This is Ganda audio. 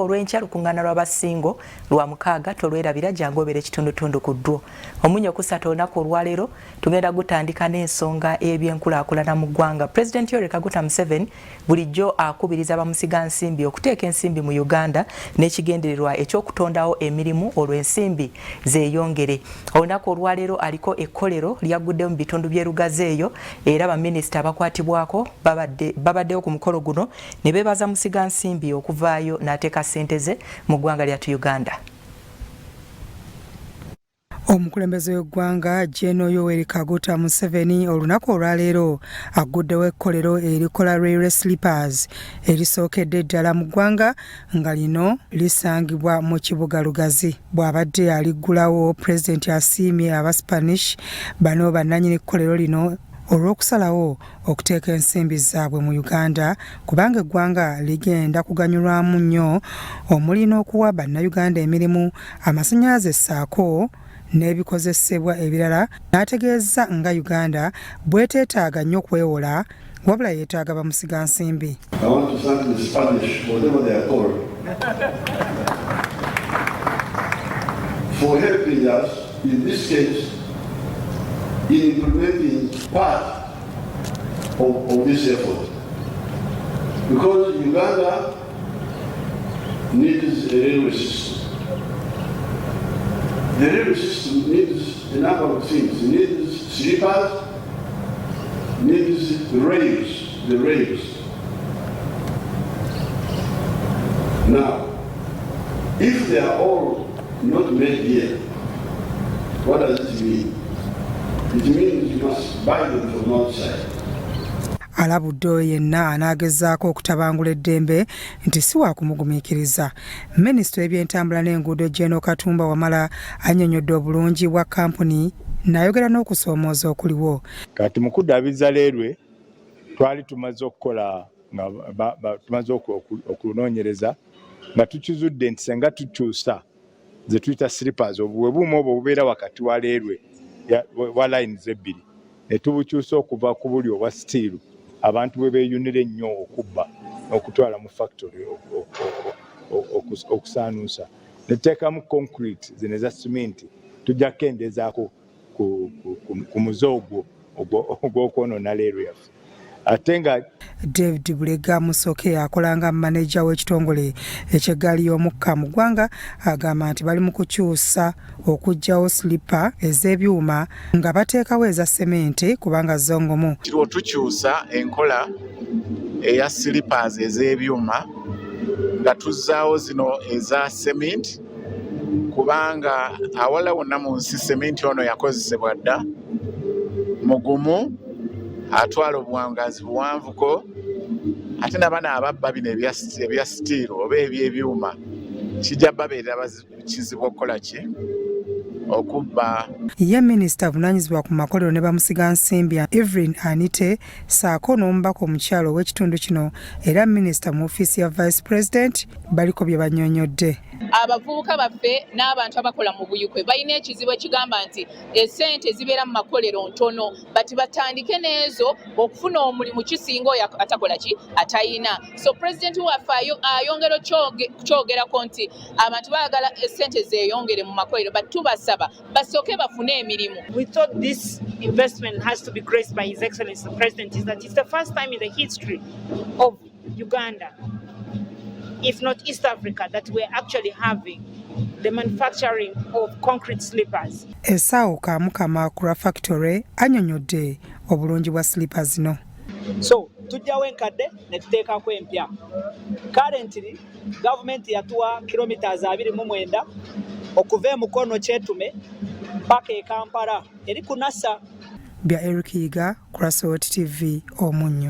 Olunaku olw'enkya lukuŋŋaana lw'abasingo lwa mukaaga tolwerabira jangu obeera ekitundutundu ku ddwo. Omunyo kusatu olunaku olwaleero tugenda gutandika n'ensonga y'ebyenkulaakulana mu ggwanga. Pulezidenti Yoweri Kaguta Museveni bulijjo akubiriza bamusigansimbi okuteeka ensimbi mu Uganda n'ekigendererwa eky'okutondawo emirimu olw'ensimbi zeeyongere. Olunaku olwaleero aliko ekkolero lyaguddewo mu bitundu by'e Lugazi eyo era baminisita abakwatibwako babaddewo ku mukolo guno ne beebaza musigansimbi okuvaayo n'ateeka ssente ze mu ggwanga lyattu Uganda. Omukulembeze w'eggwanga General Yoweri Kaguta Museveni olunaku olwaleero aguddewo ekkolero erikola railway slippers erisookedde ddala mu ggwanga nga lino lisangibwa mu kibuga Lugazi. Bw'abadde aliggulawo, Pulezidenti asiimye aba Spanish bano bannannyini kkolero lino olw'okusalawo okuteeka ensimbi zaabwe mu Uganda kubanga eggwanga ligenda kuganyulwamu nnyo omuli n'okuwa bannayuganda emirimu, amasannyalaze ssaako n'ebikozesebwa ebirala. N'ategeeza nga Uganda bweteetaaga nnyo kwewola wabula yeetaaga bamusigansimbi. I want to thank the Spanish, whatever they are called, for helping us in this case in implementing part of this effort. Because Uganda needs a railway system. The railway system needs a number of things. It needs sleepers, needs the rails. Now, if they are all not made here, what does it mean? It means you must buy them from outside. Alabudde yenna anaagezaako okutabangula eddembe nti si wa kumugumiikiriza. Minisita w'ebyentambula n'enguudo General Katumba Wamala annyonnyodde obulungi bwa kampuni n'ayogera n'okusoomooza okuliwo. Kati mu kuddaabiriza leerwe twali tumaze okukola nga tumaze okunoonyereza nga tukizudde nti senga tukyusa ze tuyita slippers obuwebuumu obwo obubeera wakati wa leerwe wa lines ebbiri ne tubukyusa okuva ku buli obwa steel abantu bwe beeyunira ennyo okubba okutwala mu factory okusaanuusa ne tuteekamu concrete zino eza cement tujja kukendeezaako ku muze ogwo ogw'okwonoona leerwe yaffe. Ate nga David Bulega Musoke akolanga manager w'ekitongole eky'eggaali y'omukka mu ggwanga agamba nti bali mu kukyusa okuggyawo slipa ez'ebyuma nga bateekawo eza sementi kubanga zongomu. Kirwo tukyusa enkola eya slippers ez'ebyuma nga tuzzaawo zino eza sementi kubanga awala wonna mu nsi sementi ono yakozesebwa dda mugumu atwala obuwangazi buwanvuko ate n'abaana ababba bino ebya steel oba eby'ebyuma kijja babeera kizibu okukola ki okubba. Ye minisita avunaanyizibwa ku makolero ne bamusigansimbi Evelyn Anite saako n'omubaka omukyalo ow'ekitundu kino era minisita mu ofiisi ya Vice President baliko bye bannyonnyodde. Abavubuka baffe n'abantu abakola mu buyukwe balina ekizibu ekigamba nti essente zibeera mu makolero ntono bati batandike n'ezo okufuna omulimu kisinga oyo atakola ki atayina. So pulezidenti waffe ayongera kyogerako nti abantu baagala essente zeeyongere mu makolero but tubasaba basooke bafune emirimu. We thought this investment has to be graced by His Excellency the President is that it's the first time in the history of Uganda, if not East Africa, that we're actually having the manufacturing of concrete slippers. Esaawo Kamukama Kura Factory annyonnyodde obulungi bwa slippers zino. So tujjawo enkadde ne tuteekako empya. Currently government yatuwa kilometers 29 okuva e Mukono Kyetume paka e Kampala eri ku NASA. Bya Eric Yiga, Crossroads TV, Omunnyo.